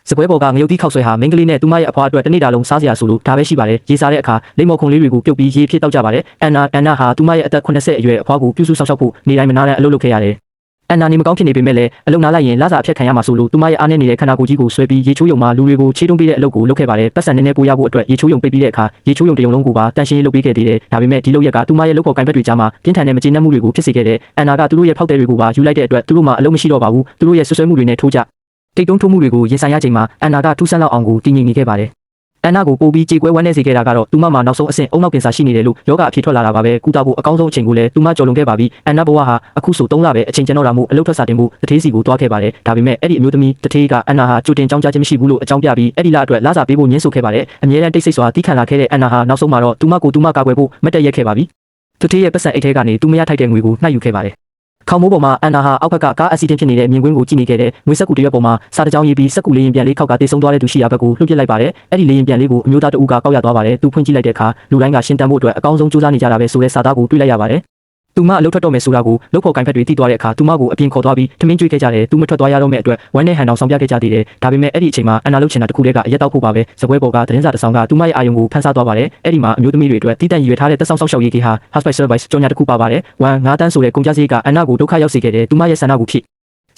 စပွဲပေါ်ကငရုတ်တီးခောက်ဆွဲဟာမိန်းကလေးနဲ့သူမရဲ့အဖွားအတွက်တနေ့တာလုံးစားစရာဆိုလို့ဒါပဲရှိပါတယ်ရေစားတဲ့အခါလိမ္မော်ခွန်လေးတွေကိုပြုတ်ပြီးရေဖြစ်တောက်ကြပါတယ်အန်နာဟာသူမရဲ့အသက်80အရွယ်အဖွားကိုပြုစုဆောင်ရှောက်ဖို့နေတိုင်းမနာတဲ့အလုပ်လုပ်ခဲ့ရတယ်အန်နာနေမကောင်းဖြစ်နေပေမဲ့လည်းအလုံနာလိုက်ရင်လစာအဖြတ်ခံရမှာဆိုလို့သူမရဲ့အားနည်းနေတဲ့ခန္ဓာကိုယ်ကြီးကိုဆွဲပြီးရေချိုးရုံမှာလူတွေကိုခြေတုံးပေးတဲ့အလုပ်ကိုလုပ်ခဲ့ပါတယ်ပတ်စံနည်းနည်းပိုးရဖို့အတွက်ရေချိုးရုံပိတ်ပြီးတဲ့အခါရေချိုးရုံတရုံလုံးကိုပါတန်ရှင်းရေးလုပ်ပေးခဲ့သေးတယ်ဒါပေမဲ့ဒီလုပ်ရက်ကသူမရဲ့လုပ်ဖို့ကင်ဘက်တွေကြားမှာပြင်းထန်တဲ့မကျေနပ်မှုတွေကိုဖြစ်စေခဲ့တယ်အန်နာကသူတို့ရဲ့ဖောက်တဲ့တွေကိုပါယူလိုက်တဲ့အတွက်သူတို့မှအလုပ်မရှိတော့ပါဘူးသူတို့ရဲ့ဆွဆွဲမှုတွေနဲ့ထိုးကြတိတ်တုံးထိုးမှုတွေကိုရင်ဆိုင်ရချိန်မှာအန်နာကထူးဆန်းလောက်အောင်ကိုတည်ငြိမ်နေခဲ့ပါတယ်အန်နာကိုပိုပြီးကြေကွဲဝမ်းနေစေခဲ့တာကတော့သူမမှာနောက်ဆုံးအဆင့်အုံနောက်ကင်ဆာရှိနေတယ်လို့ယောဂအဖြစ်ထွက်လာတာပါပဲကုသဖို့အကောင်းဆုံးအချိန်ကိုလည်းသူမကြော်လွန်ခဲ့ပါပြီအန်နာဘဝဟာအခုဆို3လပဲအချိန်ကျန်တော့တာမို့အလုပ်ထွက်စာတင်မှုတထေးစီကိုတွားခဲ့ပါတယ်ဒါပေမဲ့အဲ့ဒီအမျိုးသမီးတထေးကအန်နာဟာကြိုတင်ကြောင်းကြားခြင်းမရှိဘူးလို့အကြောင်းပြပြီးအဲ့ဒီလအတွက်လစာပေးဖို့ညှင်းဆိုခဲ့ပါတယ်အမြဲတမ်းတိတ်ဆိတ်စွာတီးခံလာခဲ့တဲ့အန်နာဟာနောက်ဆုံးမှာတော့သူမကာကွယ်ဖို့မတ်တက်ရက်ခဲ့ပါပြီတထေးရဲ့ပတ်စံအိတ်ထဲကနေသူမရထိုက်တဲ့ငွေကိုနှိုက်ယူခဲ့ပါတယ်ခေါင်းမိုးပေါ်မှာအန်နာဟာအောက်ဘက်ကကားအက်ဆီဒင့်ဖြစ်နေတဲ့မြင်ကွင်းကိုကြည့်နေခဲ့တဲ့ငွေစက်ကူတရွက်ပေါ်မှာစားတကြောင်ရေးပြီးစက်ကူလေးရင်ပြန်လေးခောက်ကတေဆုံးသွားတဲ့သူရှိရာဘက်ကိုလှုပ်ပစ်လိုက်ပါတယ်အဲ့ဒီလေးရင်ပြန်လေးကိုအမျိုးသားတဦးကကောက်ရသွားပါတယ်သူဖွင့်ကြည့်လိုက်တဲ့အခါလူတိုင်းကရှင်းတမ်းဖို့အတွက်အကောင်းဆုံးစူးစမ်းနေကြတာပဲဆိုတဲ့စာသားကိုတွေ့လိုက်ရပါတယ်သူမအလုပ်ထွက်တော့မယ်ဆိုတာကိုလုပ်ဖို့ကင်ဖက်တွေတီးသွားတဲ့အခါသူမကိုအပြင်ခေါ်သွားပြီးထမင်းကျွေးခဲ့ကြတယ်သူမထွက်သွားရတော့မယ့်အတွက်ဝမ်းနဲ့ဟန်အောင်ဆောင်ပြခဲ့ကြသေးတယ်ဒါပေမဲ့အဲ့ဒီအချိန်မှာအန်နာလှုပ်ချင်တာတခုတည်းကအရက်တောက်ဖို့ပါပဲစပွဲပေါ်ကသတင်းစာတစ်စောင်ကသူမရဲ့အာယုံကိုဖန်ဆားသွားပါတယ်အဲ့ဒီမှာအမျိုးသမီးတွေအတွက်တီးတန့်ရည်ရွယ်ထားတဲ့တက်ဆောင်ဆောက်ရှောက်ရေးကေဟာ Hospice Service ကြော်ညာတစ်ခုပါပါတယ်1.5 တန်းဆိုတဲ့ကုန်ကျစရိတ်ကအန်နာကိုဒုက္ခရောက်စေခဲ့တယ်သူမရဲ့ဆန္ဒကိုဖြစ်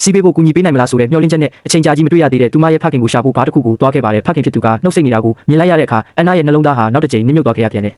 စီးပေးဖို့ကူညီပေးနိုင်မလားဆိုတဲ့မျှော်လင့်ချက်နဲ့အချိန်ကြာကြီးမတွေ့ရသေးတဲ့သူမရဲ့ဖခင်ကိုရှာဖို့ဘာတစ်ခုကိုတွားခဲ့ပါတယ်ဖခင်ဖြစ်သူကနှုတ်ဆက်နေတာကိုမြင်လိုက်ရတဲ့အခါအန်နာရဲ့နှလုံးသားဟာနောက်တစ်ချိန်နစ်မြုပ်သွားခဲ့ရပြန်တယ်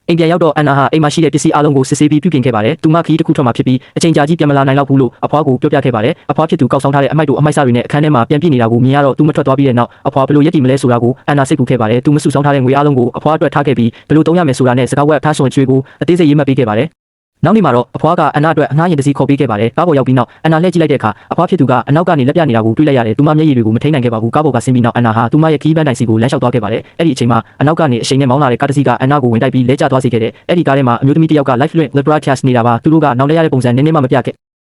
အိမ်ပြန်ရောက်တော့အန်နာဟာအိမ်မှာရှိတဲ့ပစ္စည်းအလုံးကိုစစ်ဆေးပြီးပြုပြင်ခဲ့ပါတယ်။သူမခီးတစ်ခုထွက်မှဖြစ်ပြီးအချိန်ကြာကြီးပြန်မလာနိုင်တော့ဘူးလို့အဖွားကိုပြောပြခဲ့ပါတယ်။အဖွားဖြစ်သူကောက်ဆောင်ထားတဲ့အမိုက်တို့အမိုက်စားတွေနဲ့အခန်းထဲမှာပြန်ပြည့်နေတာကိုမြင်ရတော့သူမထွက်သွားပြီးတဲ့နောက်အဖွားဘယ်လိုရက်တည်မလဲဆိုတာကိုအန်နာစိတ်ပူခဲ့ပါတယ်။သူမစုဆောင်းထားတဲ့ငွေအလုံးကိုအဖွားအတွက်ထားခဲ့ပြီးဘယ်လိုသုံးရမယ်ဆိုတာနဲ့စကားဝက်ဖတ်ဆွန်ချွေးကိုအသေးစိတ်ရေးမှတ်ပေးခဲ့ပါတယ်။နောက်နေ့မှာတော့အဖွားကအန်နာအတွက်အငှားရင်တစည်းခေါ်ပေးခဲ့ပါတယ်။ကားပေါ်ရောက်ပြီးနောက်အန်နာလှည့်ကြည့်လိုက်တဲ့အခါအဖွားဖြစ်သူကအနောက်ကနေလက်ပြနေတာကိုတွေ့လိုက်ရတယ်။သူမမျက်ရည်တွေကိုမထိန်နိုင်ခဲ့ပါဘူး။ကားပေါ်ကဆင်းပြီးနောက်အန်နာဟာသူမရဲ့ခီးပန်းတိုင်စီကိုလမ်းလျှောက်သွားခဲ့ပါတယ်။အဲ့ဒီအချိန်မှာအနောက်ကနေအရှိန်နဲ့မောင်းလာတဲ့ကားတစ်စီးကအန်နာကိုဝင်တိုက်ပြီးလဲကျသွားစေခဲ့တယ်။အဲ့ဒီကားထဲမှာအမျိုးသမီးတစ်ယောက်က live link broadcast နေတာပါ။သူတို့ကနောက်လဲရတဲ့ပုံစံနည်းနည်းမှမပြခဲ့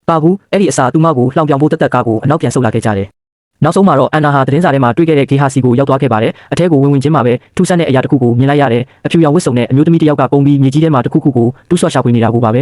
ပါဘူး။အဲ့ဒီအစားသူမကိုလှောင်ပြောင်ဖို့တက်ကားကိုအနောက်ပြန်ဆုတ်လာခဲ့ကြတယ်နောက်ဆုံးမှာတော့အန်နာဟာသတင်းစာထဲမှာတွေ့ခဲ့တဲ့ဂေဟာစီကိုရောက်သွားခဲ့ပါတယ်အထက်ကိုဝင်ချင်းမှာပဲထူးဆန်းတဲ့အရာတစ်ခုကိုမြင်လိုက်ရတယ်အဖြူရောင်ဝတ်စုံနဲ့အမျိုးသမီးတစ်ယောက်ကပုံပြီးမြေကြီးထဲမှာတစ်ခုခုကိုတူးဆော့ရှာဖွေနေတာကိုပါပဲ